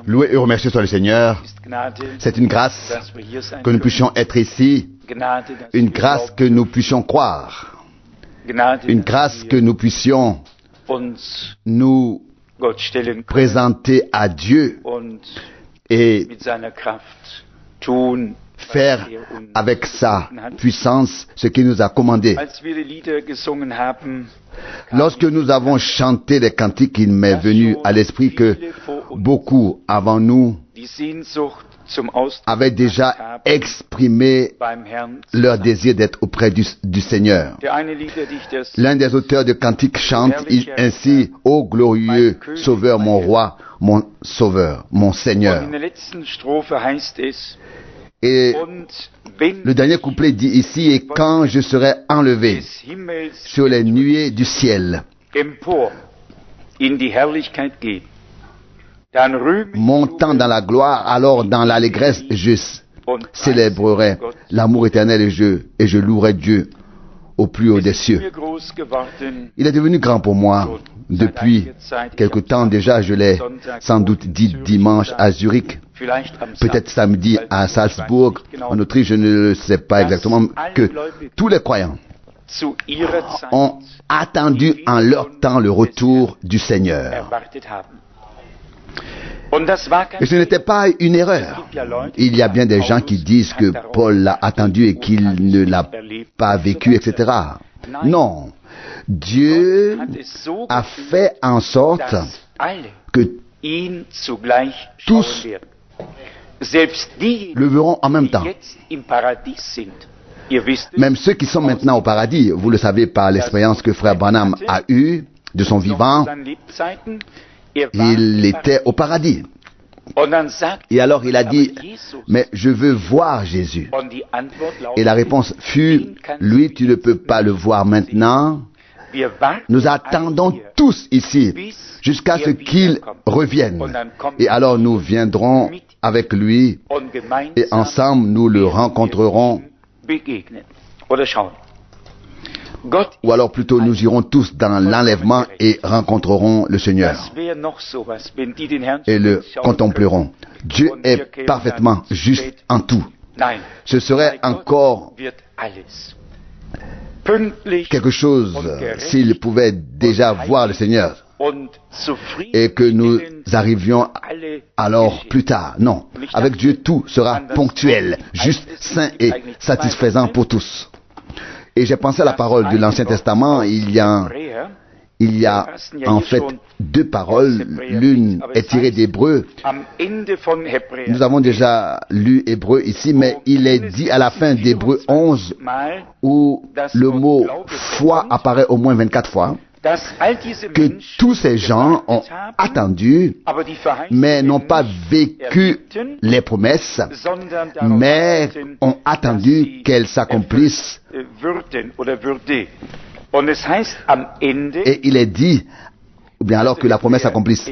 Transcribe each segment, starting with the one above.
Loué et remercié soit le Seigneur. C'est une grâce que nous puissions être ici, une grâce que nous puissions croire, une grâce que nous puissions nous présenter à Dieu et faire avec sa puissance ce qu'il nous a commandé. Lorsque nous avons chanté les cantiques, il m'est venu à l'esprit que beaucoup avant nous avaient déjà exprimé leur désir d'être auprès du Seigneur. L'un des auteurs de cantiques chante ainsi: « Ô glorieux Sauveur, mon roi, mon Sauveur, mon Seigneur. » Et le dernier couplet dit ici: « Et quand je serai enlevé sur les nuées du ciel, montant dans la gloire, alors dans l'allégresse je célébrerai l'amour éternel et je louerai Dieu au plus haut des cieux. » Il est devenu grand pour moi depuis quelque temps déjà. Je l'ai sans doute dit dimanche à Zurich, peut-être samedi à Salzbourg, en Autriche, je ne le sais pas exactement, que tous les croyants ont attendu en leur temps le retour du Seigneur. Et ce n'était pas une erreur. Il y a bien des gens qui disent que Paul l'a attendu et qu'il ne l'a pas vécu, etc. Non. Dieu a fait en sorte que tous le verront en même temps. Même ceux qui sont maintenant au paradis, vous le savez par l'expérience que Frère Branham a eue de son vivant, il était au paradis. Et alors il a dit: « Mais je veux voir Jésus. » Et la réponse fut: « Lui, tu ne peux pas le voir maintenant. Nous attendons tous ici jusqu'à ce qu'il revienne. Et alors nous viendrons avec lui et ensemble nous le rencontrerons. » Ou alors plutôt nous irons tous dans l'enlèvement et rencontrerons le Seigneur et le contemplerons. Dieu est parfaitement juste en tout. Ce serait encore quelque chose s'il pouvait déjà voir le Seigneur et que nous arrivions alors plus tard. Non, avec Dieu tout sera ponctuel, juste, saint et satisfaisant pour tous. Et j'ai pensé à la parole de l'Ancien Testament. Il y a en fait deux paroles. L'une est tirée d'Hébreu. Nous avons déjà lu Hébreu ici, mais il est dit à la fin d'Hébreu 11, où le mot foi apparaît au moins 24 fois, que tous ces gens ont attendu, mais n'ont pas vécu les promesses, mais ont attendu qu'elles s'accomplissent. Et il est dit, ou bien alors que la promesse s'accomplisse.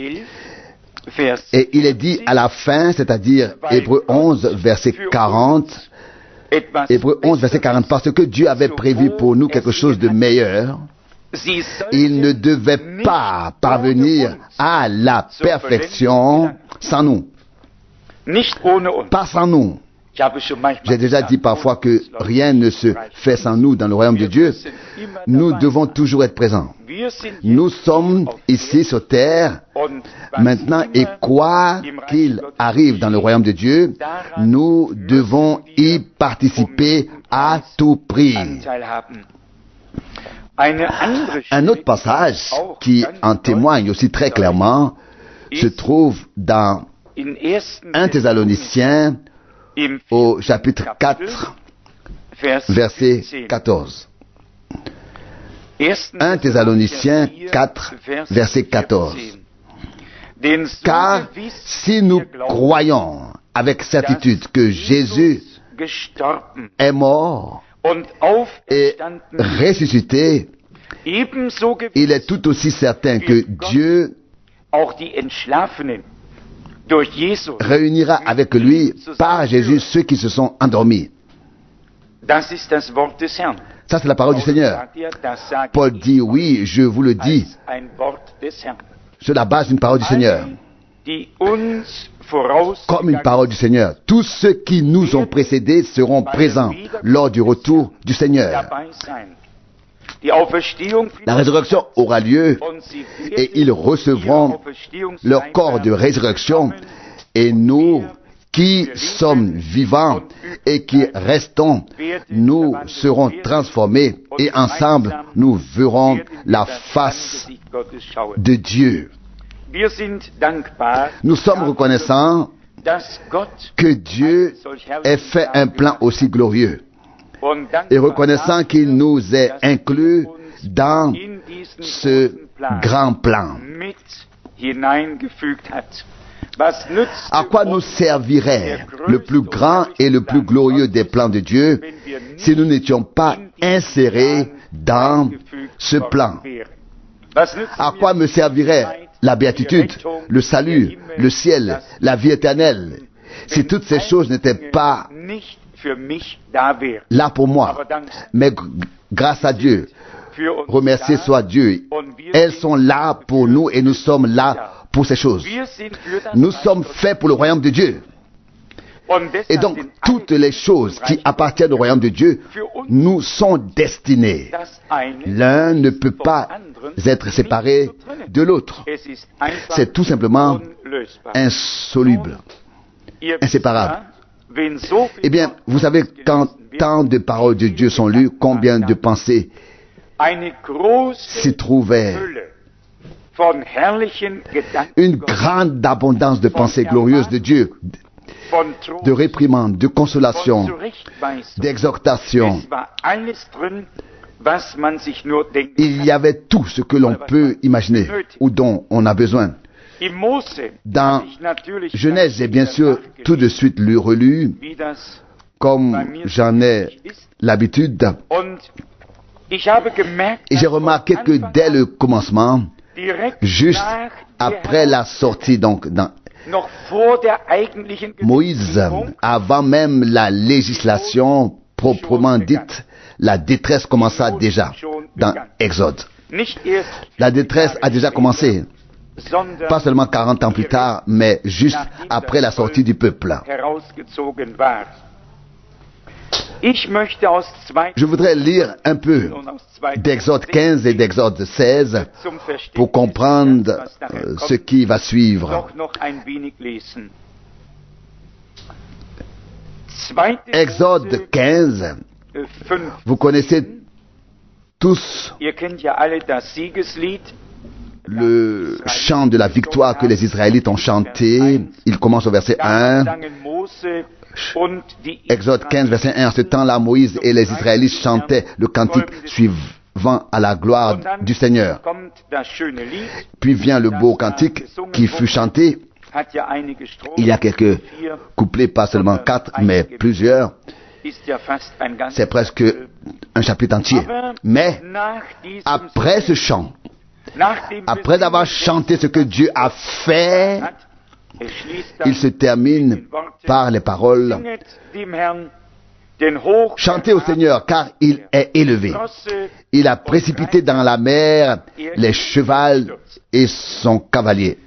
Et il est dit à la fin, c'est-à-dire Hébreu 11, verset 40, Hébreu 11, verset 40, parce que Dieu avait prévu pour nous quelque chose de meilleur. Il ne devait pas parvenir à la perfection sans nous. Pas sans nous. J'ai déjà dit parfois que rien ne se fait sans nous dans le royaume de Dieu. Nous devons toujours être présents. Nous sommes ici sur terre maintenant et quoi qu'il arrive dans le royaume de Dieu, nous devons y participer à tout prix. Un autre passage qui en témoigne aussi très clairement se trouve dans 1 Thessaloniciens au chapitre 4, verset 14. 1 Thessaloniciens 4, verset 14. Car si nous croyons avec certitude que Jésus est mort et ressuscité, il est tout aussi certain que Dieu réunira avec lui par Jésus ceux qui se sont endormis. Ça, c'est la parole du Seigneur. Paul dit, oui, je vous le dis, sur la base d'une parole du Seigneur. comme une parole du Seigneur. Tous ceux qui nous ont précédés seront présents lors du retour du Seigneur. La résurrection aura lieu et ils recevront leur corps de résurrection, et nous qui sommes vivants et qui restons, nous serons transformés et ensemble nous verrons la face de Dieu. Nous sommes reconnaissants que Dieu ait fait un plan aussi glorieux et reconnaissant qu'il nous ait inclus dans ce grand plan. À quoi nous servirait le plus grand et le plus glorieux des plans de Dieu si nous n'étions pas insérés dans ce plan? À quoi me servirait la béatitude, le salut, le ciel, la vie éternelle, si toutes ces choses n'étaient pas là pour moi? Mais grâce à Dieu, remercié soit Dieu, elles sont là pour nous et nous sommes là pour ces choses. Nous sommes faits pour le royaume de Dieu. Et donc, toutes les choses qui appartiennent au royaume de Dieu nous sont destinées. L'un ne peut pas être séparé de l'autre. C'est tout simplement insoluble, inséparable. Eh bien, vous savez, quand tant de paroles de Dieu sont lues, combien de pensées s'y trouvaient? Une grande abondance de pensées glorieuses de Dieu, de réprimande, de consolation, d'exhortation. Il y avait tout ce que l'on peut imaginer ou dont on a besoin. Dans Genèse, j'ai bien sûr tout de suite relu, comme j'en ai l'habitude, et j'ai remarqué que dès le commencement, juste après la sortie, donc dans Moïse, avant même la législation proprement dite, la détresse commença déjà dans Exode. La détresse a déjà commencé, pas seulement 40 ans plus tard, mais juste après la sortie du peuple. Je voudrais lire un peu d'Exode 15 et d'Exode 16 pour comprendre ce qui va suivre. Exode 15, vous connaissez tous le chant de la victoire que les Israélites ont chanté. Il commence au verset 1. Exode 15, verset 1. En ce temps-là, Moïse et les Israélites chantaient le cantique suivant à la gloire du Seigneur. Puis vient le beau cantique qui fut chanté. Il y a quelques couplets, pas seulement 4, mais plusieurs. C'est presque un chapitre entier. Mais après ce chant, après avoir chanté ce que Dieu a fait, il se termine par les paroles: chantez au Seigneur, car il est élevé. Il a précipité dans la mer les chevals et son cavalier.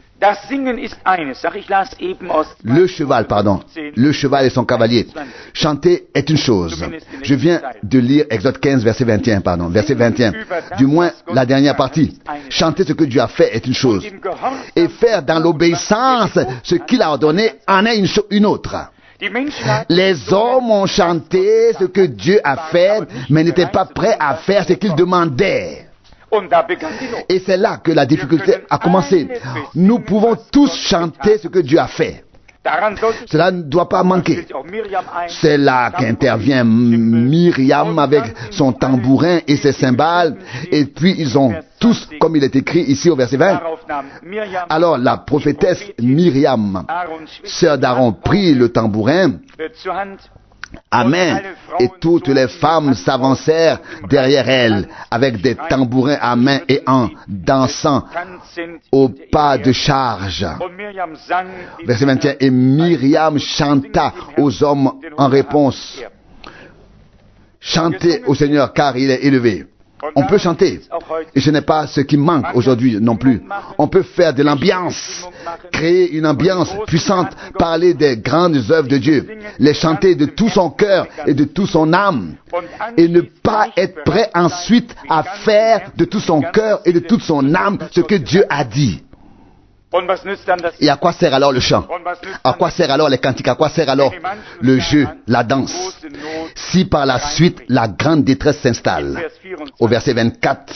Le cheval et son cavalier. Chanter est une chose. Je viens de lire Exode 15, verset 21, verset 21. Du moins, la dernière partie. Chanter ce que Dieu a fait est une chose. Et faire dans l'obéissance ce qu'il a ordonné en est une autre. Les hommes ont chanté ce que Dieu a fait, mais n'étaient pas prêts à faire ce qu'il demandait. Et c'est là que la difficulté a commencé. Nous pouvons tous chanter ce que Dieu a fait. Cela ne doit pas manquer. C'est là qu'intervient Myriam avec son tambourin et ses cymbales. Et puis ils ont tous, comme il est écrit ici au verset 20. Alors la prophétesse Myriam, sœur d'Aaron, prit le tambourin à main, et toutes les femmes s'avancèrent derrière elle avec des tambourins à main et en dansant au pas de charge. Verset 21, et Myriam chanta aux hommes en réponse: chantez au Seigneur car il est élevé. On peut chanter, et ce n'est pas ce qui manque aujourd'hui non plus. On peut faire de l'ambiance, créer une ambiance puissante, parler des grandes œuvres de Dieu, les chanter de tout son cœur et de toute son âme, et ne pas être prêt ensuite à faire de tout son cœur et de toute son âme ce que Dieu a dit. Et à quoi sert alors le chant? À quoi sert alors les cantiques? À quoi sert alors le jeu, la danse? Si par la suite la grande détresse s'installe. Au verset 24,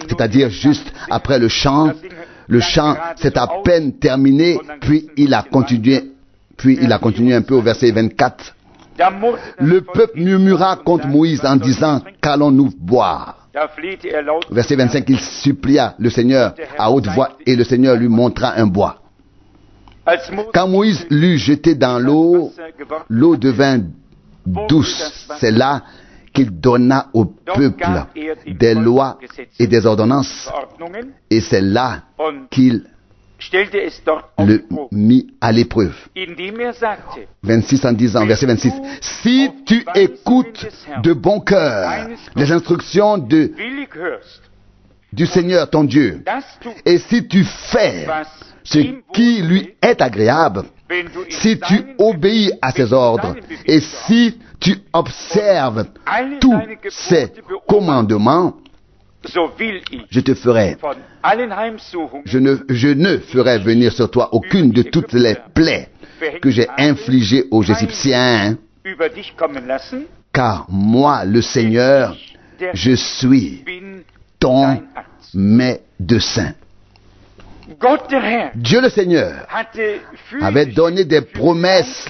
c'est-à-dire juste après le chant s'est à peine terminé, puis il a continué un peu au verset 24. Le peuple murmura contre Moïse en disant, qu'allons-nous boire? Verset 25, il supplia le Seigneur à haute voix et le Seigneur lui montra un bois. Quand Moïse l'eut jeté dans l'eau, l'eau devint douce. C'est là qu'il donna au peuple des lois et des ordonnances. Et c'est là qu'il le mit à l'épreuve. 26 en disant, verset 26, si tu écoutes de bon cœur les instructions du Seigneur ton Dieu, et si tu fais ce qui lui est agréable, si tu obéis à ses ordres, et si tu observes tous ses commandements, je te ferai, je ne ferai venir sur toi aucune de toutes les plaies que j'ai infligées aux Égyptiens, car moi, le Seigneur, je suis ton médecin. Dieu le Seigneur avait donné des promesses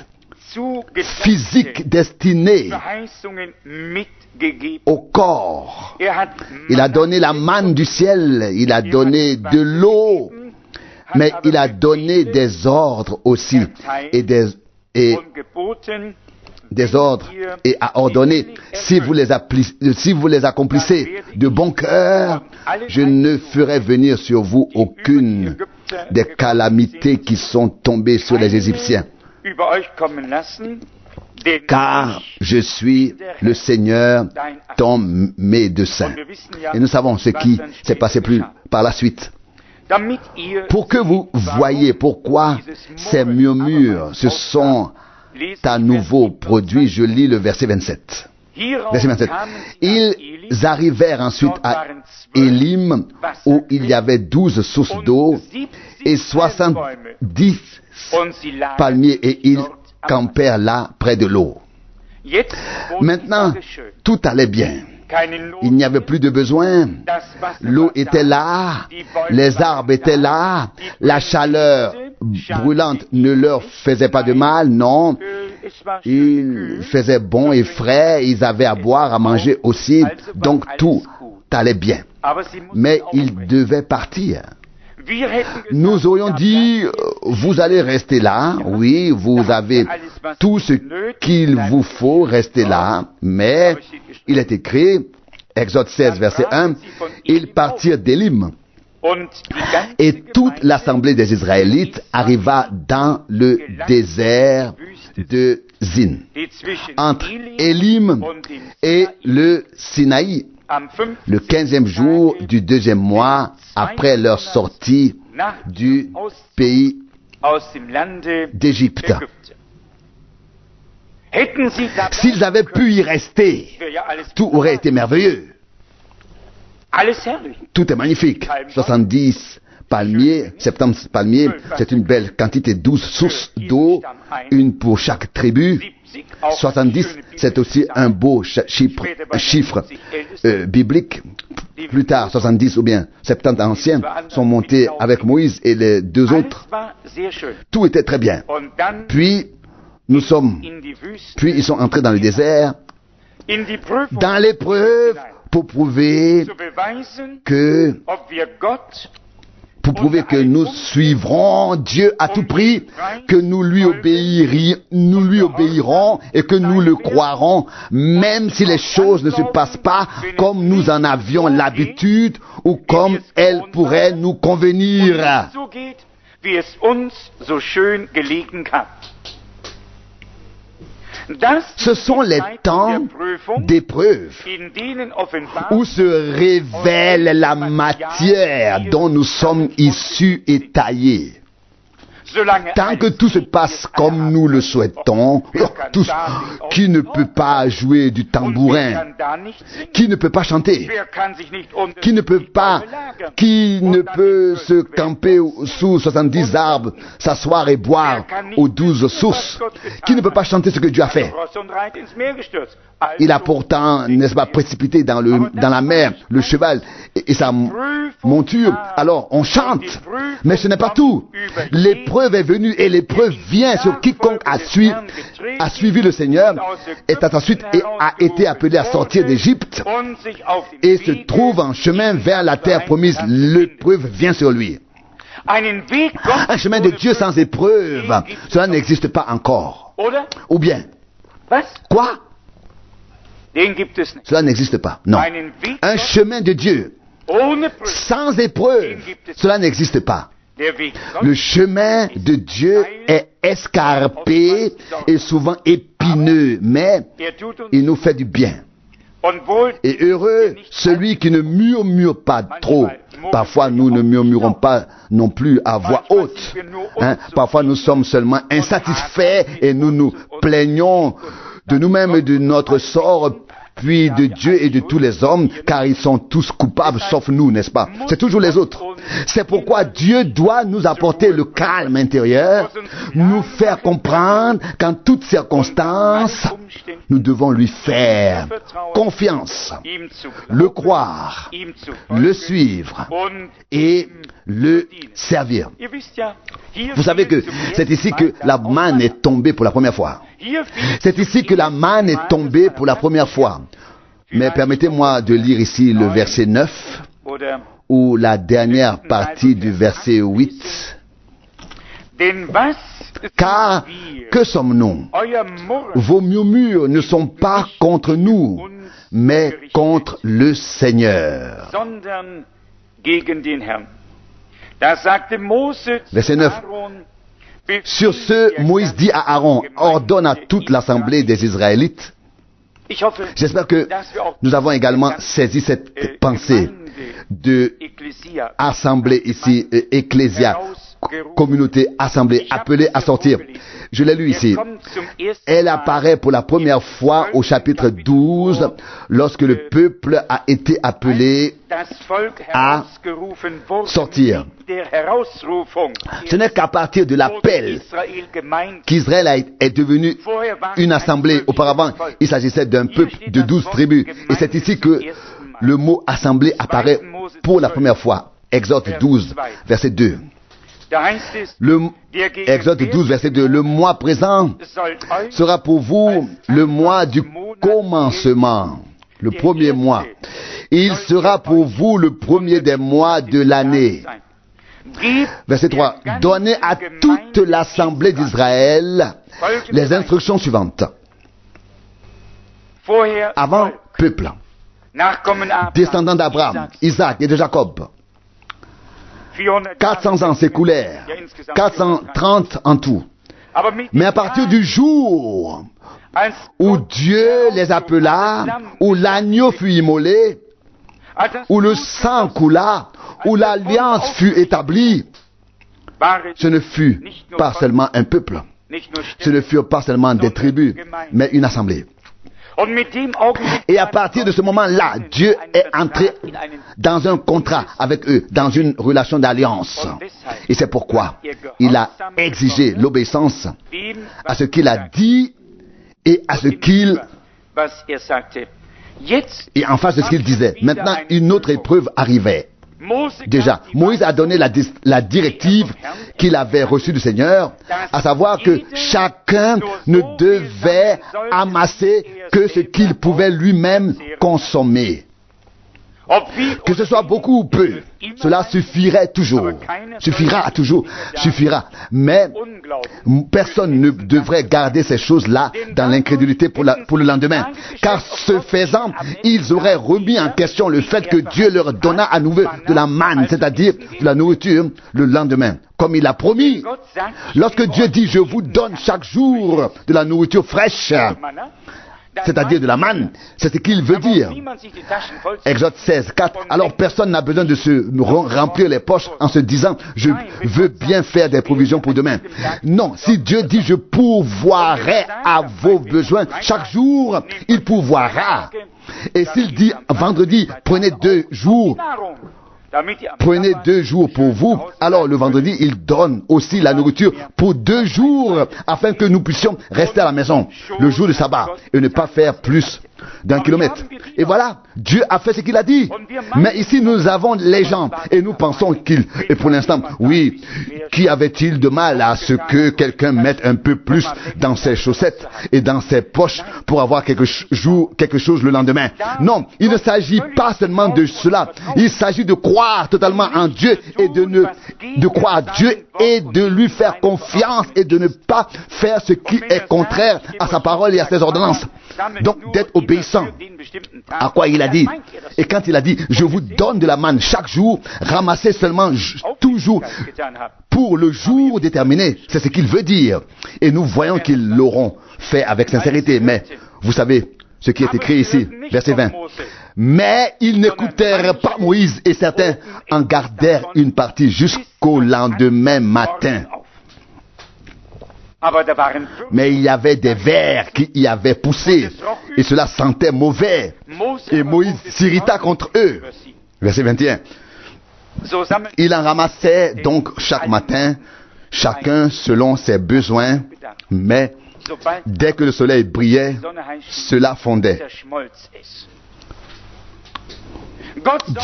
physiques destinées au corps. Il a donné la manne du ciel, il a donné de l'eau, mais il a donné des ordres aussi et des ordres et a ordonné, si vous les accomplissez de bon cœur, je ne ferai venir sur vous aucune des calamités qui sont tombées sur les Égyptiens. Car je suis le Seigneur, ton médecin. Et nous savons ce qui s'est passé plus par la suite. Pour que vous voyez pourquoi ces murmures se sont à nouveau produits, je lis le verset 27. Verset 27. Ils arrivèrent ensuite à Élim, où il y avait 12 sources d'eau et 70 palmiers, et ils campèrent là près de l'eau. Maintenant, tout allait bien. Il n'y avait plus de besoin. L'eau était là, les arbres étaient là, la chaleur brûlante ne leur faisait pas de mal, non. Il faisait bon et frais, ils avaient à boire, à manger aussi, donc tout allait bien. Mais ils devaient partir. Nous aurions dit, vous allez rester là, oui, vous avez tout ce qu'il vous faut, rester là, mais il est écrit, Exode 16, verset 1, ils partirent d'Élim, et toute l'assemblée des Israélites arriva dans le désert de Zin, entre Élim et le Sinaï, le 15e jour du 2e mois après leur sortie du pays d'Égypte. S'ils avaient pu y rester, tout aurait été merveilleux. Tout est magnifique. 70 palmiers, 70 palmiers, c'est une belle quantité, 12 sources d'eau, une pour chaque tribu. 70, c'est aussi un beau chiffre biblique. Plus tard, 70 ou bien 70 anciens sont montés avec Moïse et les deux autres. Tout était très bien. Puis ils sont entrés dans le désert, dans l'épreuve, pour prouver que nous suivrons Dieu à tout prix, que nous lui obéirons et que nous le croirons, même si les choses ne se passent pas comme nous en avions l'habitude ou comme elles pourraient nous convenir. Ce sont les temps d'épreuve où se révèle la matière dont nous sommes issus et taillés. Tant que tout se passe comme nous le souhaitons, qui ne peut pas jouer du tambourin, qui ne peut pas chanter, qui ne peut se camper sous 70 arbres, s'asseoir et boire aux 12 sources, qui ne peut pas chanter ce que Dieu a fait. Il a pourtant, n'est-ce pas, précipité dans la mer le cheval et sa monture. Alors on chante, mais ce n'est pas tout. L'épreuve est venue et l'épreuve vient sur quiconque a suivi le Seigneur et ensuite a été appelé à sortir d'Égypte et se trouve en chemin vers la terre promise. L'épreuve vient sur lui. Un chemin de Dieu sans épreuve, cela n'existe pas encore. Ou bien, quoi? Cela n'existe pas. Non. Un chemin de Dieu sans épreuve, cela n'existe pas. Le chemin de Dieu est escarpé et souvent épineux, mais il nous fait du bien. Et heureux celui qui ne murmure pas trop. Parfois nous ne murmurons pas non plus à voix haute. Parfois nous sommes seulement insatisfaits et nous nous plaignons de nous-mêmes et de notre sort, puis de Dieu et de tous les hommes, car ils sont tous coupables sauf nous, n'est-ce pas? C'est toujours les autres. C'est pourquoi Dieu doit nous apporter le calme intérieur, nous faire comprendre qu'en toutes circonstances, nous devons lui faire confiance, le croire, le suivre et le servir. Vous savez que c'est ici que la manne est tombée pour la première fois. C'est ici que la manne est tombée pour la première fois. Mais permettez-moi de lire ici le verset 9 ou la dernière partie du verset 8. Car que sommes-nous? Vos murmures ne sont pas contre nous, mais contre le Seigneur. Verset 9. Sur ce, Moïse dit à Aaron, ordonne à toute l'assemblée des Israélites. J'espère que nous avons également saisi cette pensée de assemblée ici, ecclésia, communauté, assemblée, appelée à sortir. Je l'ai lu ici. Elle apparaît pour la première fois au chapitre 12, lorsque le peuple a été appelé à sortir. Ce n'est qu'à partir de l'appel qu'Israël est devenu une assemblée. Auparavant, il s'agissait d'un peuple de 12 tribus. Et c'est ici que le mot assemblée apparaît pour la première fois. Exode 12, verset 2. Exode 12, verset 2. Le mois présent sera pour vous le mois du commencement, le premier mois. Il sera pour vous le premier des mois de l'année. Verset 3. Donnez à toute l'assemblée d'Israël les instructions suivantes. Avant, peuple, descendant d'Abraham, Isaac et de Jacob. 400 ans s'écoulèrent, 430 en tout. Mais à partir du jour où Dieu les appela, où l'agneau fut immolé, où le sang coula, où l'alliance fut établie, ce ne fut pas seulement un peuple, ce ne furent pas seulement des tribus, mais une assemblée. Et à partir de ce moment-là, Dieu est entré dans un contrat avec eux, dans une relation d'alliance. Et c'est pourquoi il a exigé l'obéissance à ce qu'il a dit et à ce qu'il... Et en face de ce qu'il disait. Maintenant, une autre épreuve arrivait. Déjà, Moïse a donné la directive qu'il avait reçue du Seigneur, à savoir que chacun ne devait amasser que ce qu'il pouvait lui-même consommer. Que ce soit beaucoup ou peu, cela suffira toujours. Mais personne ne devrait garder ces choses-là dans l'incrédulité pour le lendemain. Car ce faisant, ils auraient remis en question le fait que Dieu leur donna à nouveau de la manne, c'est-à-dire de la nourriture, le lendemain. Comme il a promis. Lorsque Dieu dit, je vous donne chaque jour de la nourriture fraîche, c'est-à-dire de la manne, c'est ce qu'il veut dire. Exode 16, 4. Alors personne n'a besoin de se remplir les poches en se disant, je veux bien faire des provisions pour demain. Non, si Dieu dit, je pourvoirai à vos besoins, chaque jour, il pourvoira. Et s'il dit, vendredi, prenez 2 jours, pour vous, alors le vendredi, il donne aussi la nourriture pour 2 jours, afin que nous puissions rester à la maison le jour du sabbat et ne pas faire plus d'1 kilomètre. Et voilà, Dieu a fait ce qu'il a dit. Mais ici, nous avons les gens et nous pensons et pour l'instant, oui, qu'y avait-il de mal à ce que quelqu'un mette un peu plus dans ses chaussettes et dans ses poches pour avoir quelque chose le lendemain? Non, il ne s'agit pas seulement de cela. Il s'agit de croire totalement en Dieu et de croire à Dieu et de lui faire confiance et de ne pas faire ce qui est contraire à sa parole et à ses ordonnances. Donc, d'être obéissant à quoi il a dit. Et quand il a dit, je vous donne de la manne chaque jour, ramassez seulement toujours pour le jour déterminé. C'est ce qu'il veut dire. Et nous voyons qu'ils l'auront fait avec sincérité. Mais, vous savez, ce qui est écrit ici, verset 20. Mais ils n'écoutèrent pas Moïse et certains en gardèrent une partie jusqu'au lendemain matin. Mais il y avait des vers qui y avaient poussé et cela sentait mauvais. Et Moïse s'irrita contre eux. Verset 21. Il en ramassait donc chaque matin, chacun selon ses besoins, mais dès que le soleil brillait, cela fondait.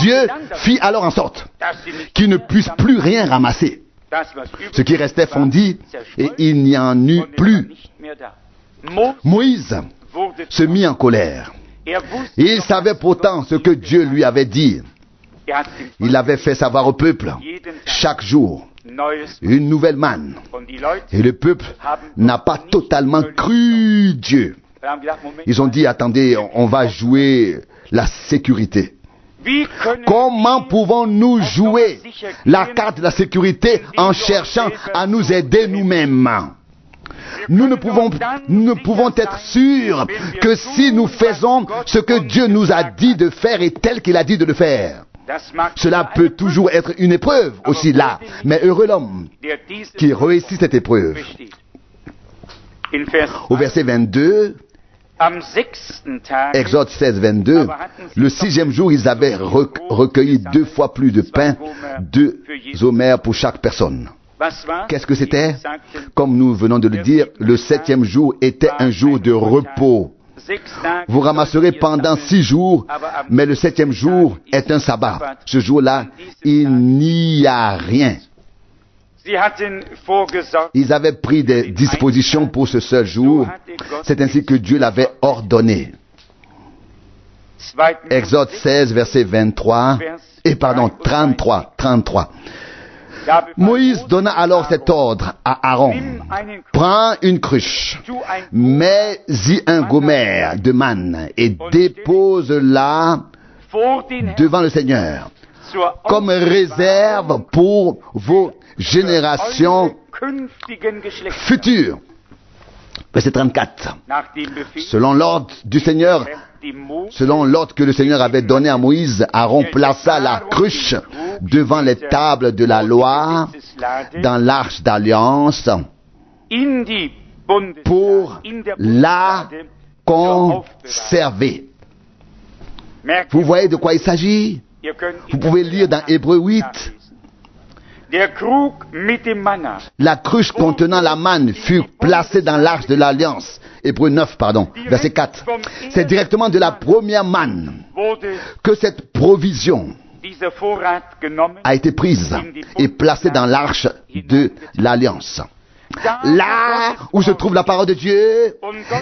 Dieu fit alors en sorte qu'ils ne puissent plus rien ramasser. Ce qui restait fondit et il n'y en eut plus. Moïse se mit en colère. Il savait pourtant ce que Dieu lui avait dit. Il avait fait savoir au peuple chaque jour une nouvelle manne. Et le peuple n'a pas totalement cru Dieu. Ils ont dit, attendez, on va jouer la sécurité. Comment pouvons-nous jouer la carte de la sécurité en cherchant à nous aider nous-mêmes? Nous ne pouvons être sûrs que si nous faisons ce que Dieu nous a dit de faire et tel qu'il a dit de le faire. Cela peut toujours être une épreuve aussi là, mais heureux l'homme qui réussit cette épreuve. Au verset 22, Exode 16, 22, le 6e jour, ils avaient recueilli 2 fois plus de pain, 2 homères pour chaque personne. Qu'est-ce que c'était? Comme nous venons de le dire, le 7e jour était un jour de repos. Vous ramasserez pendant 6 jours, mais le 7e jour est un sabbat. Ce jour-là, il n'y a rien. Ils avaient pris des dispositions pour ce seul jour. C'est ainsi que Dieu l'avait ordonné. Exode 16, verset 33. Moïse donna alors cet ordre à Aaron. Prends une cruche, mets-y un gomer de manne et dépose-la devant le Seigneur comme réserve pour vos générations futures. Verset 34. Selon l'ordre du Seigneur, selon l'ordre que le Seigneur avait donné à Moïse, Aaron plaça la cruche devant les tables de la loi dans l'arche d'alliance pour la conserver. Vous voyez de quoi il s'agit? Vous pouvez lire dans Hébreux 8. La cruche contenant la manne fut placée dans l'arche de l'alliance. Hébreux 9, verset 4. C'est directement de la première manne que cette provision a été prise et placée dans l'arche de l'alliance. là où se trouve la parole de Dieu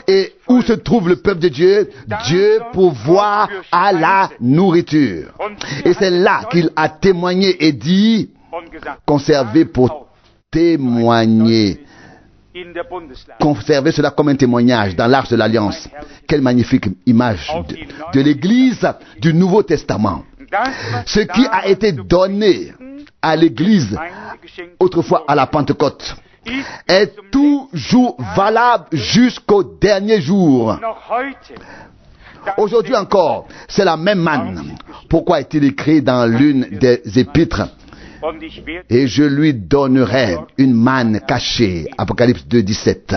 et où se trouve le peuple de Dieu, Dieu pourvoit à la nourriture. Et c'est là qu'il a témoigné et dit, conservez pour témoigner. Conservez cela comme un témoignage dans l'Arche de l'Alliance. Quelle magnifique image de l'Église du Nouveau Testament. Ce qui a été donné à l'Église autrefois à la Pentecôte est toujours valable jusqu'au dernier jour. Aujourd'hui encore, c'est la même manne. Pourquoi est-il écrit dans l'une des épîtres? Et je lui donnerai une manne cachée. Apocalypse 2, 17.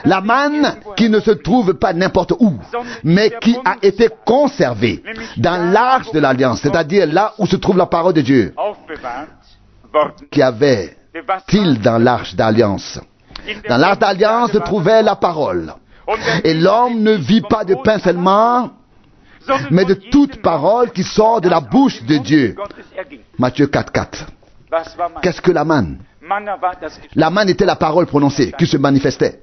La manne qui ne se trouve pas n'importe où, mais qui a été conservée dans l'Arche de l'Alliance, c'est-à-dire là où se trouve la parole de Dieu. Qu'y avait-il dans l'Arche d'Alliance? Dans l'Arche d'Alliance se trouvait la parole. Et l'homme ne vit pas de pain seulement, mais de toute parole qui sort de la bouche de Dieu. Matthieu 4, 4. Qu'est-ce que la manne? La manne était la parole prononcée qui se manifestait.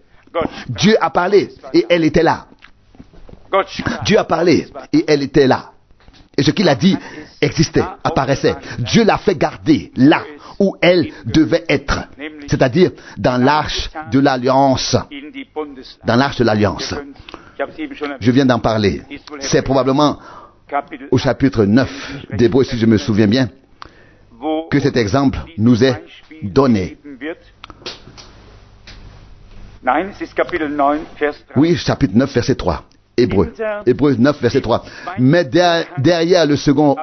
Dieu a parlé et elle était là. Dieu a parlé et elle était là. Et ce qu'il a dit existait, apparaissait. Dieu l'a fait garder là où elle devait être. C'est-à-dire dans l'Arche de l'Alliance. Dans l'Arche de l'Alliance. Je viens d'en parler. C'est probablement au chapitre 9 d'Hébreux, si je me souviens bien, que cet exemple nous est donné. Oui, chapitre 9, verset 3. Hébreux 9, verset 3. Mais derrière le second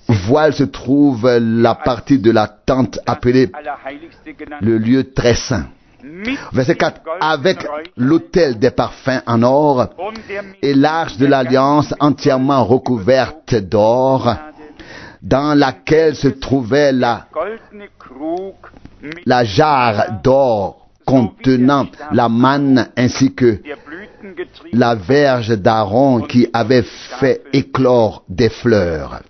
voile se trouve la partie de la tente appelée le lieu très saint. Verset 4. Avec l'autel des parfums en or et l'arche de l'alliance entièrement recouverte d'or, dans laquelle se trouvait la jarre d'or contenant la manne ainsi que la verge d'Aaron qui avait fait éclore des fleurs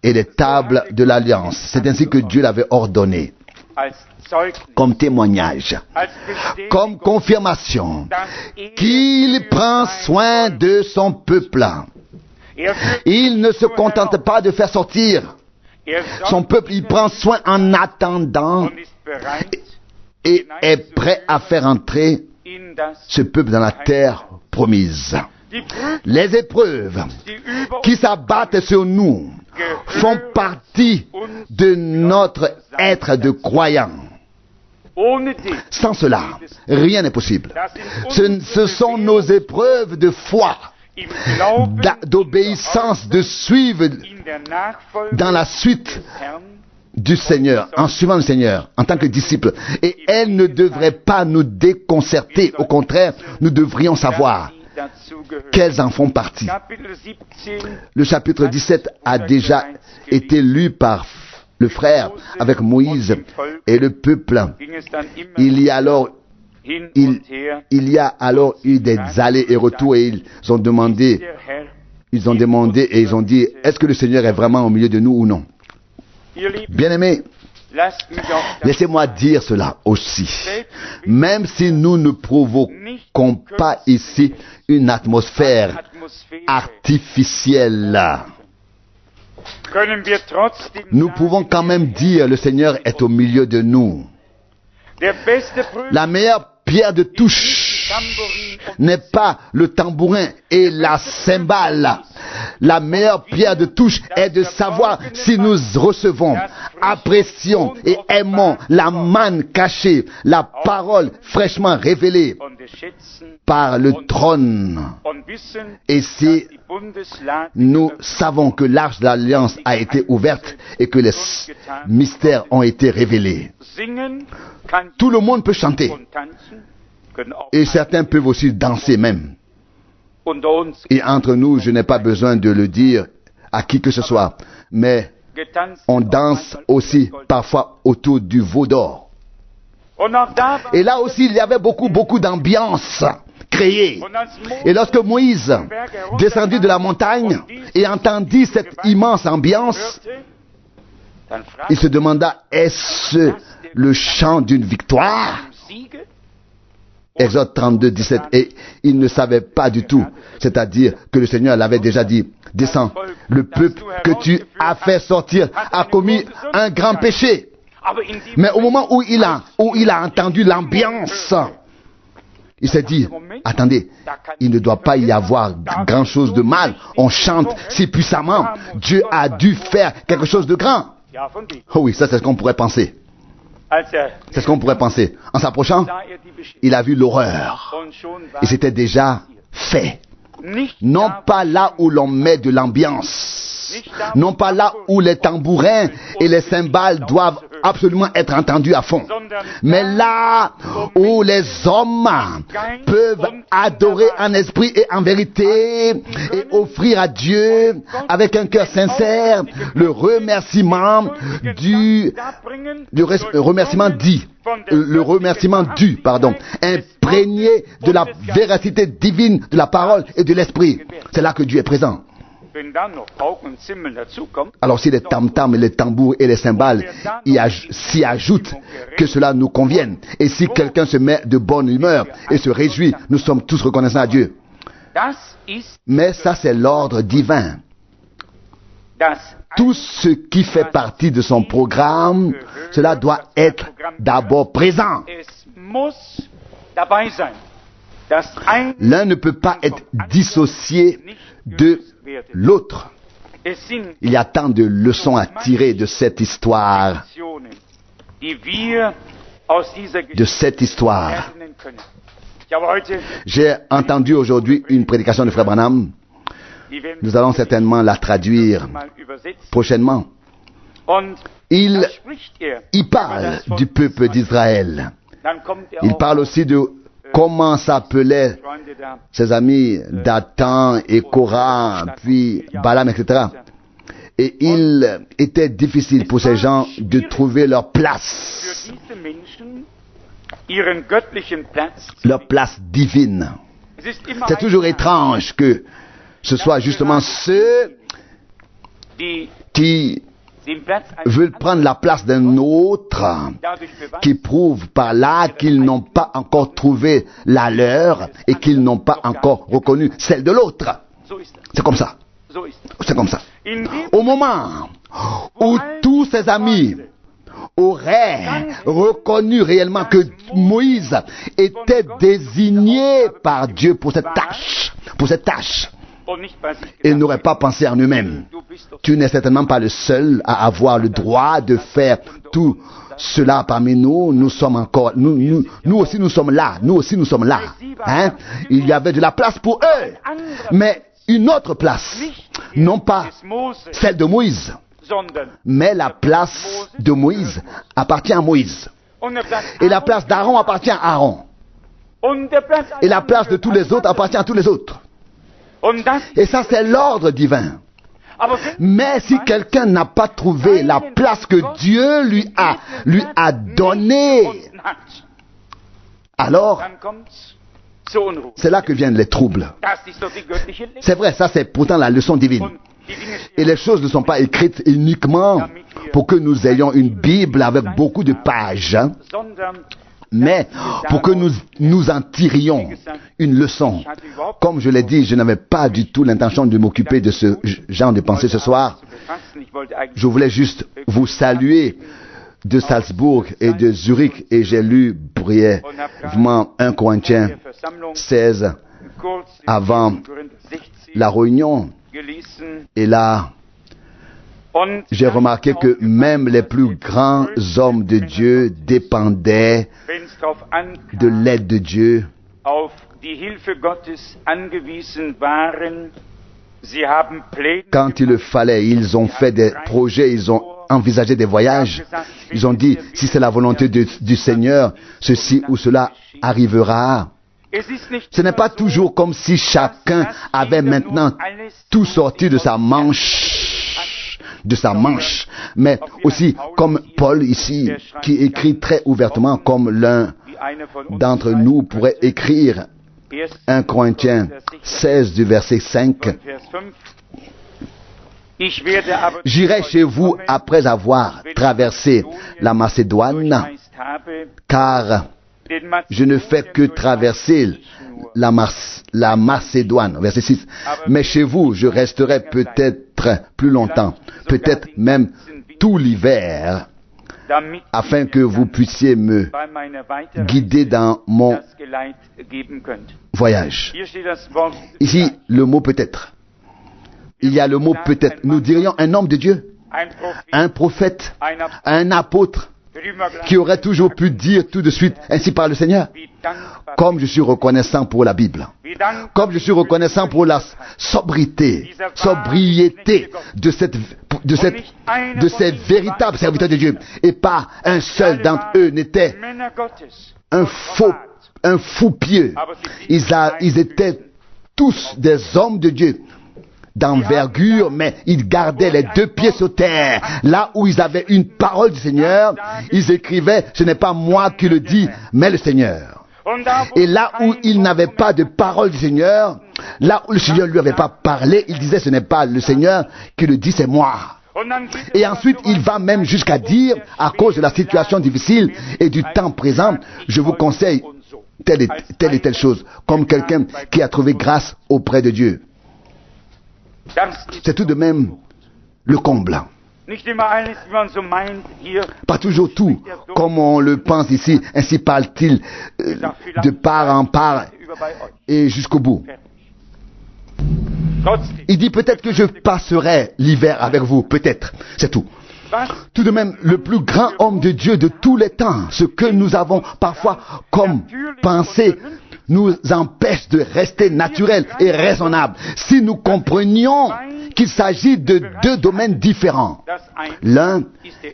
et les tables de l'alliance. C'est ainsi que Dieu l'avait ordonné. Comme témoignage, comme confirmation qu'il prend soin de son peuple. Il ne se contente pas de faire sortir son peuple, il prend soin en attendant et est prêt à faire entrer ce peuple dans la terre promise. Les épreuves qui s'abattent sur nous font partie de notre être de croyant. Sans cela, rien n'est possible. Ce sont nos épreuves de foi, d'obéissance, de suivre dans la suite du Seigneur, en suivant le Seigneur, en tant que disciple. Et elles ne devraient pas nous déconcerter. Au contraire, nous devrions savoir qu'elles en font partie. Le chapitre 17 a déjà été lu par le frère avec Moïse et le peuple. Il y a alors eu des allers et retours et ils ont demandé et ils ont dit, est-ce que le Seigneur est vraiment au milieu de nous ou non? Bien-aimés, laissez-moi dire cela aussi. Même si nous ne provoquons pas ici une atmosphère artificielle, nous pouvons quand même dire le Seigneur est au milieu de nous. La meilleure pierre de touche n'est pas le tambourin et la cymbale. La meilleure pierre de touche est de savoir si nous recevons, apprécions et aimons la manne cachée, la parole fraîchement révélée par le trône. Et si nous savons que l'arche de l'alliance a été ouverte et que les mystères ont été révélés, tout le monde peut chanter. Et certains peuvent aussi danser même. Et entre nous, je n'ai pas besoin de le dire à qui que ce soit, mais on danse aussi parfois autour du veau d'or. Et là aussi, il y avait beaucoup d'ambiance créée. Et lorsque Moïse descendit de la montagne et entendit cette immense ambiance, il se demanda, est-ce le chant d'une victoire. Exode 32, 17. Et il ne savait pas du tout. C'est-à-dire que le Seigneur l'avait déjà dit. Descends. Le peuple que tu as fait sortir a commis un grand péché. Mais au moment où il a entendu l'ambiance, il s'est dit, attendez, il ne doit pas y avoir grand chose de mal. On chante si puissamment. Dieu a dû faire quelque chose de grand. Oh oui, ça c'est ce qu'on pourrait penser. C'est ce qu'on pourrait penser. En s'approchant, il a vu l'horreur. Et c'était déjà fait. Non pas là où l'on met de l'ambiance. Non pas là où les tambourins et les cymbales doivent absolument être entendus à fond. Mais là où les hommes peuvent adorer en esprit et en vérité et offrir à Dieu avec un cœur sincère le remerciement imprégné de la véracité divine de la parole et de l'esprit. C'est là que Dieu est présent. Alors si les tam-tams, les tambours et les cymbales s'y ajoutent, que cela nous convienne. Et si quelqu'un se met de bonne humeur et se réjouit, nous sommes tous reconnaissants à Dieu. Mais ça c'est l'ordre divin. Tout ce qui fait partie de son programme, cela doit être d'abord présent. L'un ne peut pas être dissocié de l'autre. Il y a tant de leçons à tirer de cette histoire. J'ai entendu aujourd'hui une prédication de Frère Branham. Nous allons certainement la traduire prochainement. Il parle du peuple d'Israël. Il parle aussi de comment s'appelaient ses amis Dathan et Korah, puis Balaam, etc. Et il était difficile pour ces gens de trouver leur place divine. C'est toujours étrange que ce soit justement ceux qui veulent prendre la place d'un autre, qui prouvent par là qu'ils n'ont pas encore trouvé la leur et qu'ils n'ont pas encore reconnu celle de l'autre. C'est comme ça. C'est comme ça. Au moment où tous ses amis auraient reconnu réellement que Moïse était désigné par Dieu pour cette tâche, et n'auraient pas pensé en eux-mêmes. Tu n'es certainement pas le seul à avoir le droit de faire tout cela parmi nous. Nous sommes encore, nous aussi nous sommes là. Nous aussi nous sommes là. Hein? Il y avait de la place pour eux. Mais une autre place. Non pas celle de Moïse. Mais la place de Moïse appartient à Moïse. Et la place d'Aaron appartient à Aaron. Et la place de tous les autres appartient à tous les autres. Et ça, c'est l'ordre divin. Mais si quelqu'un n'a pas trouvé la place que Dieu lui a donnée, alors, c'est là que viennent les troubles. C'est vrai, ça c'est pourtant la leçon divine. Et les choses ne sont pas écrites uniquement pour que nous ayons une Bible avec beaucoup de pages, mais pour que nous en tirions une leçon. Comme je l'ai dit, je n'avais pas du tout l'intention de m'occuper de ce genre de pensée ce soir. Je voulais juste vous saluer de Salzbourg et de Zurich, et j'ai lu brièvement 1 Corinthiens 16 avant la réunion. Et là, j'ai remarqué que même les plus grands hommes de Dieu dépendaient de l'aide de Dieu. Quand il le fallait, ils ont fait des projets, ils ont envisagé des voyages. Ils ont dit, si c'est la volonté du Seigneur, ceci ou cela arrivera. Ce n'est pas toujours comme si chacun avait maintenant tout sorti de sa manche, mais aussi comme Paul ici, qui écrit très ouvertement, comme l'un d'entre nous pourrait écrire 1 Corinthiens 16 du verset 5. J'irai chez vous après avoir traversé la Macédoine car je ne fais que traverser la Macédoine. Verset 6. Mais chez vous, je resterai peut-être plus longtemps, peut-être même tout l'hiver, afin que vous puissiez me guider dans mon voyage. Ici, le mot peut-être. Il y a le mot peut-être. Nous dirions un homme de Dieu, un prophète, un apôtre, qui aurait toujours pu dire tout de suite, ainsi parle le Seigneur. Comme je suis reconnaissant pour la Bible, comme je suis reconnaissant pour la sobriété de ces véritables serviteurs de Dieu. Et pas un seul d'entre eux n'était un fou pieux. Ils étaient tous des hommes de Dieu d'envergure, mais ils gardaient les deux pieds sur terre. Là où ils avaient une parole du Seigneur, ils écrivaient, ce n'est pas moi qui le dis, mais le Seigneur. Et là où ils n'avaient pas de parole du Seigneur, là où le Seigneur ne lui avait pas parlé, il disait, ce n'est pas le Seigneur qui le dit, c'est moi. Et ensuite, il va même jusqu'à dire, à cause de la situation difficile et du temps présent, je vous conseille telle et telle chose, comme quelqu'un qui a trouvé grâce auprès de Dieu. C'est tout de même le comble. Pas toujours tout, comme on le pense ici, ainsi parle-t-il de part en part et jusqu'au bout. Il dit peut-être que je passerai l'hiver avec vous, peut-être, c'est tout. Tout de même, le plus grand homme de Dieu de tous les temps, ce que nous avons parfois comme pensée, nous empêche de rester naturel et raisonnable. Si nous comprenions qu'il s'agit de deux domaines différents. L'un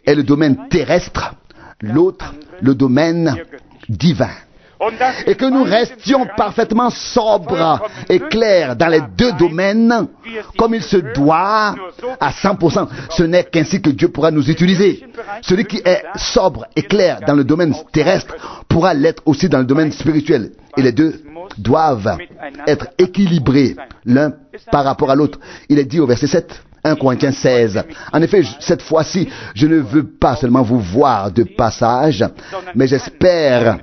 est le domaine terrestre, l'autre le domaine divin. Et que nous restions parfaitement sobres et clairs dans les deux domaines, comme il se doit, à 100%. Ce n'est qu'ainsi que Dieu pourra nous utiliser. Celui qui est sobre et clair dans le domaine terrestre pourra l'être aussi dans le domaine spirituel. Et les deux doivent être équilibrés l'un par rapport à l'autre. Il est dit au verset 7. 1 Corinthiens 16. En effet, cette fois-ci, je ne veux pas seulement vous voir de passage, mais j'espère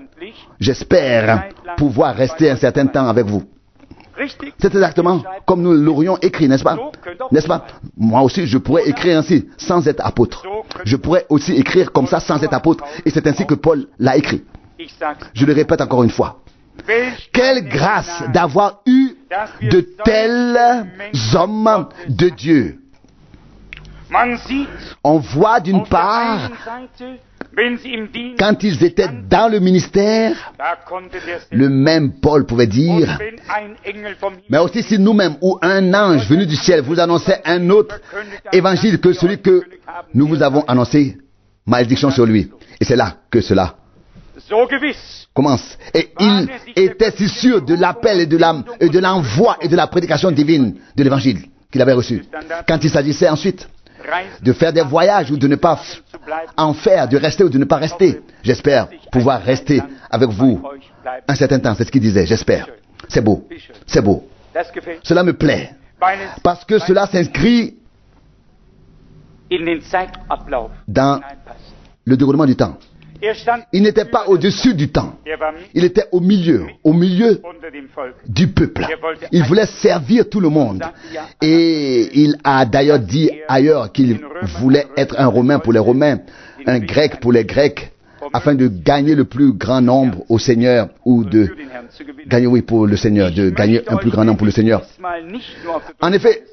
pouvoir rester un certain temps avec vous. C'est exactement comme nous l'aurions écrit, n'est-ce pas? N'est-ce pas? Moi aussi, je pourrais écrire ainsi, sans être apôtre. Je pourrais aussi écrire comme ça, sans être apôtre. Et c'est ainsi que Paul l'a écrit. Je le répète encore une fois. Quelle grâce d'avoir eu de tels hommes de Dieu. On voit d'une part, quand ils étaient dans le ministère, le même Paul pouvait dire, mais aussi si nous-mêmes ou un ange venu du ciel vous annonçait un autre évangile que celui que nous vous avons annoncé, malédiction sur lui. Et c'est là que cela commence. Et il était si sûr de l'appel et de l'envoi et de la prédication divine de l'évangile qu'il avait reçu. Quand il s'agissait ensuite de faire des voyages ou de ne pas en faire, de rester ou de ne pas rester, j'espère pouvoir rester avec vous un certain temps. C'est ce qu'il disait, j'espère. C'est beau, c'est beau. Cela me plaît, parce que cela s'inscrit dans le déroulement du temps. Il n'était pas au-dessus du temps. Il était au milieu du peuple. Il voulait servir tout le monde. Et il a d'ailleurs dit ailleurs qu'il voulait être un Romain pour les Romains, un Grec pour les Grecs, afin de gagner le plus grand nombre au Seigneur, ou de gagner, oui, pour le Seigneur, de gagner un plus grand nombre pour le Seigneur. En effet,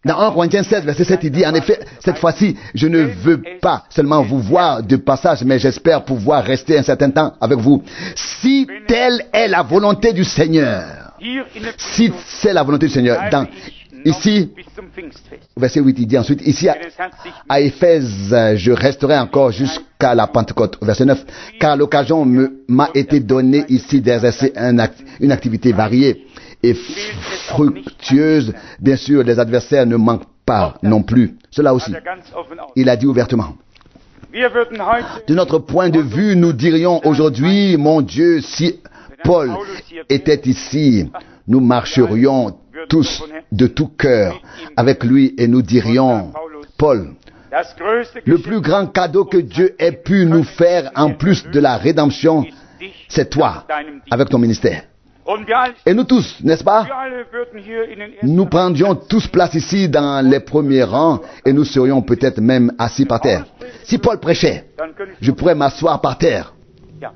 dans 1 Corinthiens 16, verset 7, il dit, en effet, cette fois-ci, je ne veux pas seulement vous voir de passage, mais j'espère pouvoir rester un certain temps avec vous. Si telle est la volonté du Seigneur, si c'est la volonté du Seigneur, ici, verset 8, il dit ensuite, ici à Éphèse, je resterai encore jusqu'à la Pentecôte. Verset 9, car l'occasion m'a été donnée ici d'exercer une activité variée et fructueuse. Bien sûr, les adversaires ne manquent pas non plus. Cela aussi, il a dit ouvertement. De notre point de vue, nous dirions aujourd'hui, mon Dieu, si Paul était ici, nous marcherions tous de tout cœur avec lui et nous dirions, Paul, Le plus grand cadeau que Dieu ait pu nous faire en plus de la rédemption, c'est toi, avec ton ministère. Et nous tous, n'est-ce pas? Nous prendrions tous place ici dans les premiers rangs et nous serions peut-être même assis par terre. Si Paul prêchait, je pourrais m'asseoir par terre.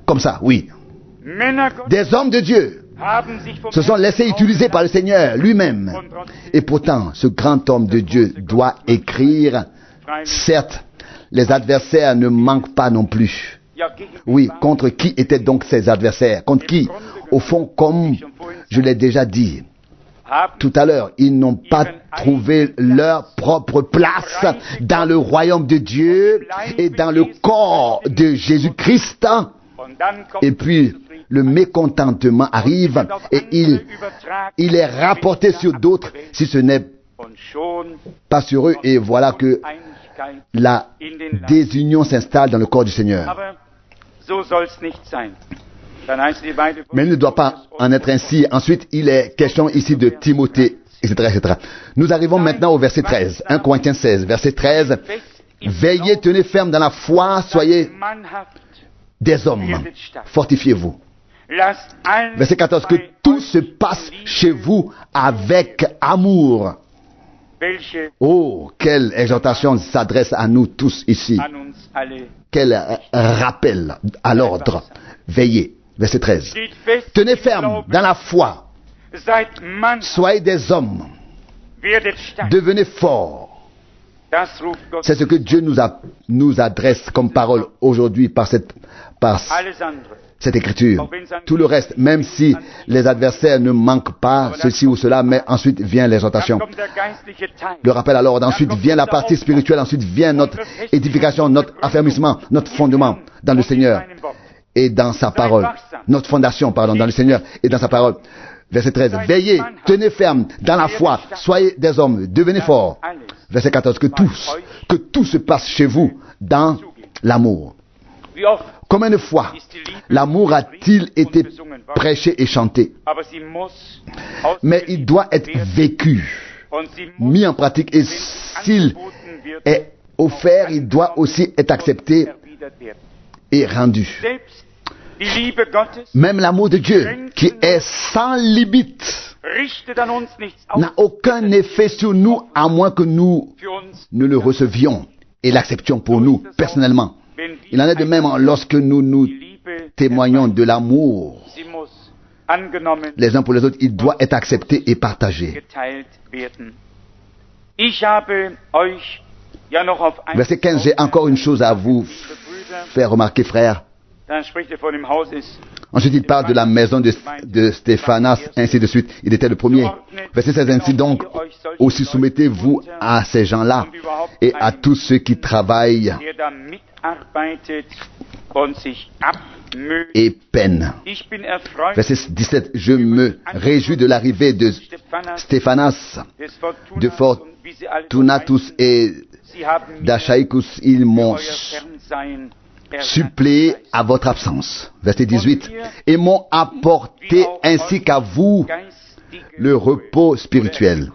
Comme ça, oui. Des hommes de Dieu se sont laissés utiliser par le Seigneur lui-même. Et pourtant, ce grand homme de Dieu doit écrire, certes, les adversaires ne manquent pas non plus. Oui, contre qui étaient donc ces adversaires? Contre qui? Au fond, comme je l'ai déjà dit tout à l'heure, ils n'ont pas trouvé leur propre place dans le royaume de Dieu et dans le corps de Jésus-Christ. Et puis, le mécontentement arrive et il est rapporté sur d'autres si ce n'est pas sur eux. Et voilà que la désunion s'installe dans le corps du Seigneur. Mais il ne doit pas en être ainsi. Ensuite, il est question ici de Timothée, etc., etc. Nous arrivons maintenant au verset 13. 1 Corinthiens 16, verset 13. Veillez, tenez ferme dans la foi, soyez des hommes. Fortifiez-vous. Verset 14. Que tout se passe chez vous avec amour. Oh, quelle exhortation s'adresse à nous tous ici. Quel rappel à l'ordre. Veillez. Verset 13. Tenez ferme dans la foi. Soyez des hommes. Devenez forts. C'est ce que Dieu nous adresse comme parole aujourd'hui par cette écriture. Tout le reste, même si les adversaires ne manquent pas ceci ou cela, mais ensuite vient l'exhortation. Le rappel à l'ordre. Ensuite vient la partie spirituelle. Ensuite vient notre édification, notre affermissement, notre fondement dans le Seigneur et dans sa parole. Notre fondation, pardon, dans le Seigneur et dans sa parole. Verset 13. Veillez, tenez ferme dans la foi, soyez des hommes, devenez forts. Verset 14. Que tout se passe chez vous dans l'amour. Combien de fois l'amour a-t-il été prêché et chanté? Mais il doit être vécu, mis en pratique, et s'il est offert, il doit aussi être accepté et rendu. Même l'amour de Dieu, qui est sans limite, n'a aucun effet sur nous à moins que nous ne le recevions et l'acceptions pour nous personnellement. Il en est de même lorsque nous témoignons de l'amour les uns pour les autres. Il doit être accepté et partagé. Verset 15, j'ai encore une chose à vous faire remarquer, frères. Ensuite, il parle de la maison de Stéphanas, ainsi de suite. Il était le premier. Verset 16, ainsi donc, aussi soumettez-vous à ces gens-là et à tous ceux qui travaillent et peinent. Verset 17, je me réjouis de l'arrivée de Stéphanas, de Fortunatus et d'Achaïcus. Ils m'ont suppléé à votre absence. Verset 18. Et m'ont apporté ainsi qu'à vous le repos spirituel.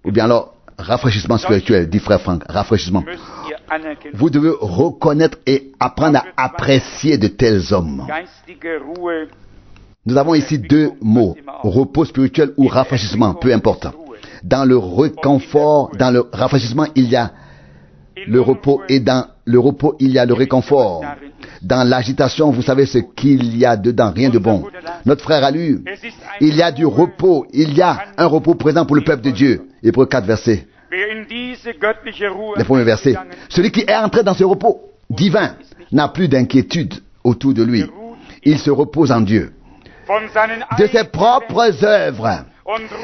Ou bien alors, rafraîchissement spirituel, dit frère Franck, rafraîchissement. Vous devez reconnaître et apprendre à apprécier de tels hommes. Nous avons ici deux mots, repos spirituel ou rafraîchissement, peu importe. Dans le réconfort, dans le rafraîchissement, il y a le repos, et dans le repos, il y a le réconfort. Dans l'agitation, vous savez ce qu'il y a dedans, rien de bon. Notre frère a lu, il y a du repos, il y a un repos présent pour le peuple de Dieu. Hébreux 4 versets. Les premiers versets. Celui qui est entré dans ce repos divin n'a plus d'inquiétude autour de lui. Il se repose en Dieu. De ses propres œuvres.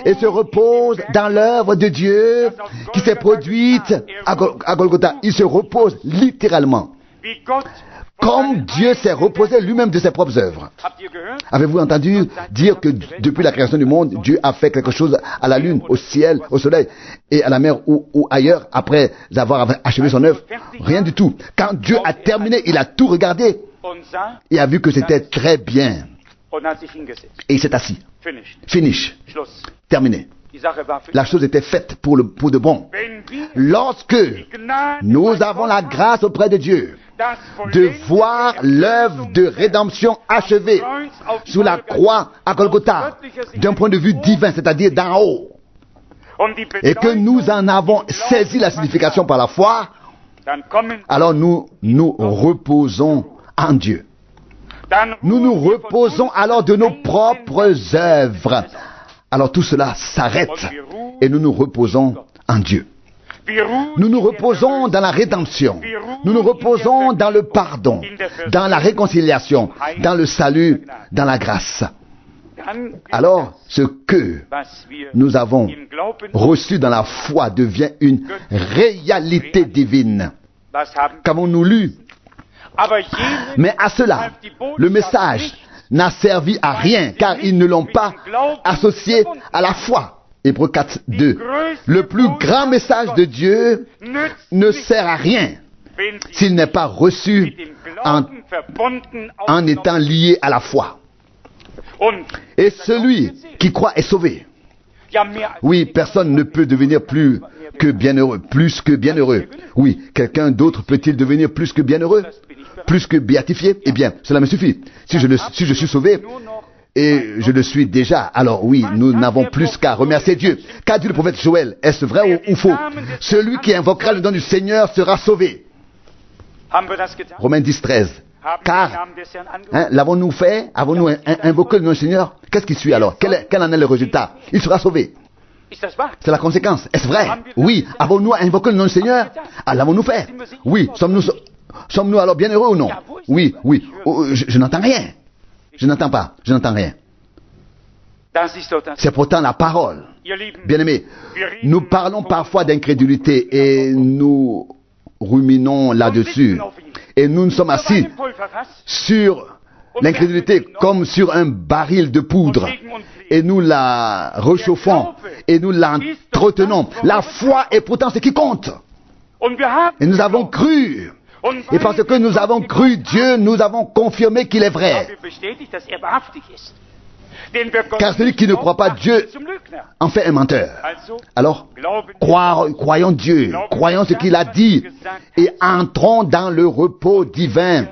Et se repose dans l'œuvre de Dieu qui s'est produite à Golgotha. Il se repose littéralement. Comme Dieu s'est reposé lui-même de ses propres œuvres. Avez-vous entendu dire que depuis la création du monde, Dieu a fait quelque chose à la lune, au ciel, au soleil et à la mer ou ailleurs après avoir achevé son œuvre? Rien du tout. Quand Dieu a terminé, il a tout regardé et a vu que c'était très bien. Et il s'est assis. Finish. Terminé. La chose était faite pour de bon. Lorsque nous avons la grâce auprès de Dieu de voir l'œuvre de rédemption achevée sur la croix à Golgotha d'un point de vue divin, c'est-à-dire d'en haut, et que nous en avons saisi la signification par la foi, alors nous nous reposons en Dieu. Nous nous reposons alors de nos propres œuvres. Alors tout cela s'arrête et nous nous reposons en Dieu. Nous nous reposons dans la rédemption. Nous nous reposons dans le pardon, dans la réconciliation, dans le salut, dans la grâce. Alors, ce que nous avons reçu dans la foi devient une réalité divine. Qu'avons-nous lu? Mais à cela, le message n'a servi à rien, car ils ne l'ont pas associé à la foi. Hébreux 4, 2. Le plus grand message de Dieu ne sert à rien s'il n'est pas reçu en étant lié à la foi. Et celui qui croit est sauvé. Oui, personne ne peut devenir plus que bienheureux. Oui, quelqu'un d'autre peut-il devenir plus que bienheureux? Plus que béatifié? Eh bien, cela me suffit. Si je suis sauvé, et je le suis déjà, alors oui, nous n'avons plus qu'à remercier Dieu. Qu'a dit le prophète Joël? Est-ce vrai ou faux? Celui qui invoquera le nom du Seigneur sera sauvé. Romains 10, 13. Car, l'avons-nous fait? Avons-nous invoqué le nom du Seigneur? Qu'est-ce qui suit alors? Quel en est le résultat? Il sera sauvé. C'est la conséquence. Est-ce vrai? Oui. Avons-nous invoqué le nom du Seigneur? Ah, l'avons-nous fait? Oui. Sommes-nous alors bien heureux ou non? Oui. Oh, je n'entends rien. Je n'entends pas. Je n'entends rien. C'est pourtant la parole. Bien-aimés, nous parlons parfois d'incrédulité et nous ruminons là-dessus. Et nous nous sommes assis sur l'incrédulité comme sur un baril de poudre. Et nous la réchauffons et nous l'entretenons. La foi est pourtant ce qui compte. Et nous avons cru. Et parce que nous avons cru Dieu, nous avons confirmé qu'il est vrai. Car celui qui ne croit pas Dieu en fait un menteur. Alors, croyons Dieu, croyons ce qu'il a dit et entrons dans le repos divin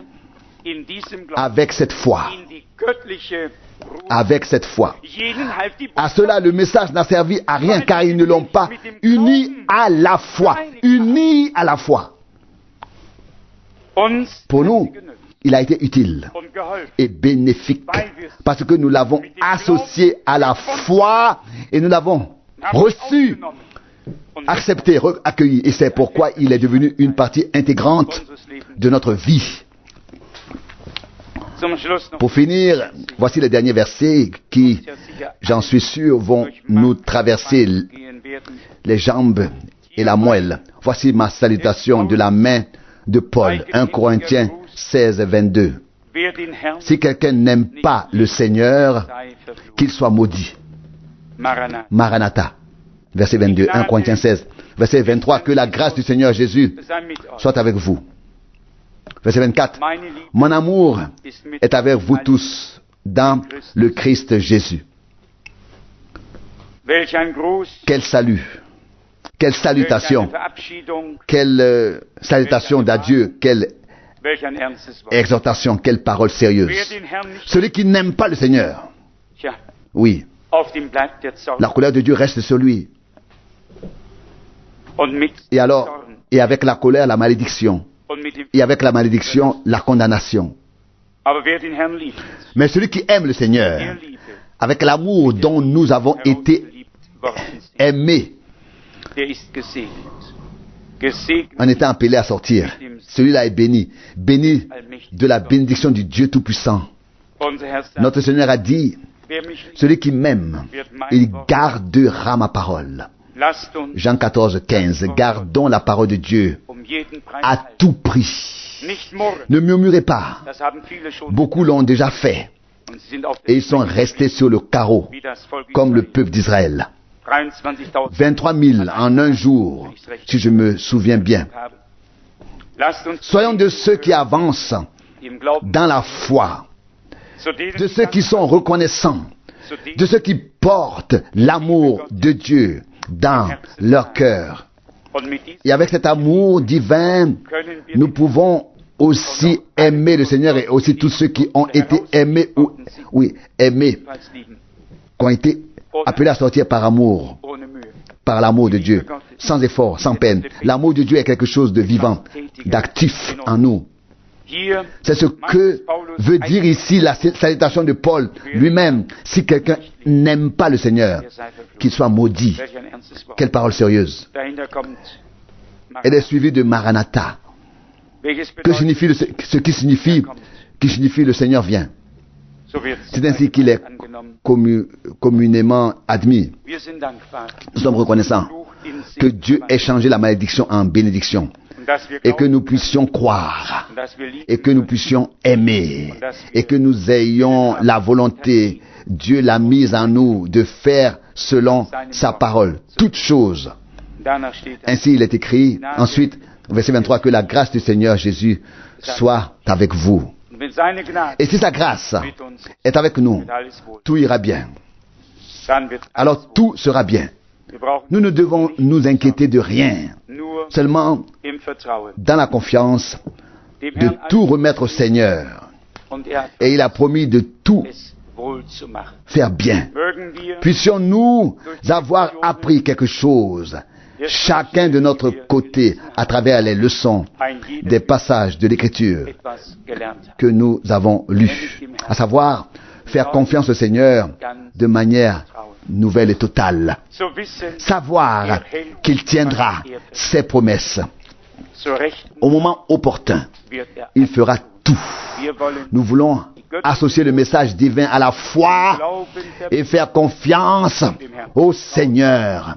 avec cette foi. Avec cette foi. À cela, le message n'a servi à rien car ils ne l'ont pas uni à la foi. Uni à la foi. Pour nous, il a été utile et bénéfique parce que nous l'avons associé à la foi et nous l'avons reçu, accepté, accueilli. Et c'est pourquoi il est devenu une partie intégrante de notre vie. Pour finir, voici les derniers versets qui, j'en suis sûr, vont nous traverser les jambes et la moelle. Voici ma salutation de la main de Paul, 1 Corinthiens 16, 22. Si quelqu'un n'aime pas le Seigneur, qu'il soit maudit. Maranatha. Verset 22, 1 Corinthiens 16. Verset 23, que la grâce du Seigneur Jésus soit avec vous. Verset 24, mon amour est avec vous tous dans le Christ Jésus. Quel salut! Quelle salutation! Quelle salutation d'adieu! Quelle exhortation! Quelle parole sérieuse! Celui qui n'aime pas le Seigneur, oui, la colère de Dieu reste sur lui. Et alors, et avec la colère, la malédiction. Et avec la malédiction, la condamnation. Mais celui qui aime le Seigneur, avec l'amour dont nous avons été aimés, en étant appelé à sortir, celui-là est béni, béni de la bénédiction du Dieu Tout-Puissant. Notre Seigneur a dit, celui qui m'aime, il gardera ma parole. Jean 14, 15. Gardons la parole de Dieu à tout prix. Ne murmurez pas. Beaucoup l'ont déjà fait. Et ils sont restés sur le carreau, comme le peuple d'Israël. 23 000 en un jour, si je me souviens bien. Soyons de ceux qui avancent dans la foi, de ceux qui sont reconnaissants, de ceux qui portent l'amour de Dieu dans leur cœur. Et avec cet amour divin, nous pouvons aussi aimer le Seigneur et aussi tous ceux qui ont été aimés aimés, qui ont été appelés à sortir par amour, par l'amour de Dieu, sans effort, sans peine. L'amour de Dieu est quelque chose de vivant, d'actif en nous. C'est ce que veut dire ici la salutation de Paul lui-même. Si quelqu'un n'aime pas le Seigneur, qu'il soit maudit. Quelle parole sérieuse. Elle est suivie de Maranatha. Que signifie ce qui signifie le Seigneur vient. C'est ainsi qu'il est communément admis. Nous sommes reconnaissants que Dieu ait changé la malédiction en bénédiction et que nous puissions croire et que nous puissions aimer et que nous ayons la volonté, Dieu l'a mise en nous, de faire selon sa parole, toutes choses. Ainsi il est écrit ensuite, verset 23, que la grâce du Seigneur Jésus soit avec vous. Et si sa grâce est avec nous, tout ira bien. Alors tout sera bien. Nous ne devons nous inquiéter de rien, seulement dans la confiance de tout remettre au Seigneur. Et il a promis de tout faire bien. Puissions-nous avoir appris quelque chose, chacun de notre côté, à travers les leçons des passages de l'Écriture que nous avons lus, à savoir faire confiance au Seigneur de manière nouvelle et totale. Savoir qu'il tiendra ses promesses. Au moment opportun, il fera tout. Nous voulons associer le message divin à la foi et faire confiance au Seigneur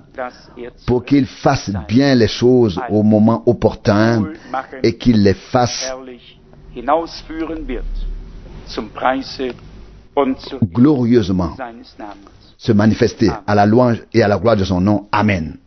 pour qu'il fasse bien les choses au moment opportun et qu'il les fasse glorieusement se manifester à la louange et à la gloire de son nom. Amen.